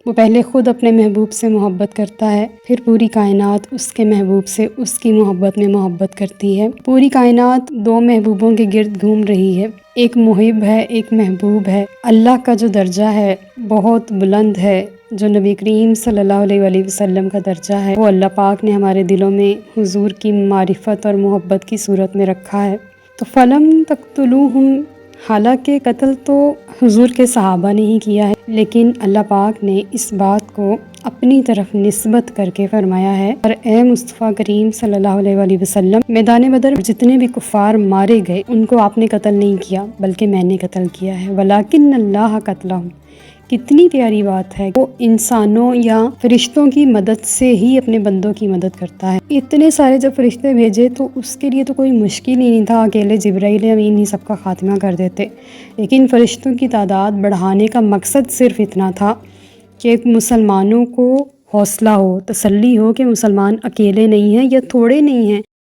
وہ پہلے خود اپنے محبوب سے محبت کرتا ہے، پھر پوری کائنات اس کے محبوب سے اس کی محبت میں محبت کرتی ہے۔ پوری کائنات دو محبوبوں کے گرد گھوم رہی ہے، ایک محب ہے، ایک محبوب ہے۔ اللہ کا جو درجہ ہے بہت بلند ہے، جو نبی کریم صلی اللہ علیہ وآلہ وسلم کا درجہ ہے وہ اللہ پاک نے ہمارے دلوں میں حضور کی معرفت اور محبت کی صورت میں رکھا ہے۔ تو فلم تقتلوہم، حالانکہ قتل تو حضور کے صحابہ نے ہی کیا ہے، لیکن اللہ پاک نے اس بات کو اپنی طرف نسبت کر کے فرمایا ہے، اور اے مصطفیٰ کریم صلی اللہ علیہ وآلہ وسلم، میدان بدر جتنے بھی کفار مارے گئے ان کو آپ نے قتل نہیں کیا بلکہ میں نے قتل کیا ہے۔ وَلَٰكِنَّ اللَّهَ قَتَلَهُمْ، کتنی پیاری بات ہے، وہ انسانوں یا فرشتوں کی مدد سے ہی اپنے بندوں کی مدد کرتا ہے۔ اتنے سارے جب فرشتے بھیجے تو اس کے لیے تو کوئی مشکل ہی نہیں تھا، اکیلے جبرائیل امین ہی سب کا خاتمہ کر دیتے، لیکن فرشتوں کی تعداد بڑھانے کا مقصد صرف اتنا تھا کہ مسلمانوں کو حوصلہ ہو، تسلی ہو کہ مسلمان اکیلے نہیں ہیں یا تھوڑے نہیں ہیں،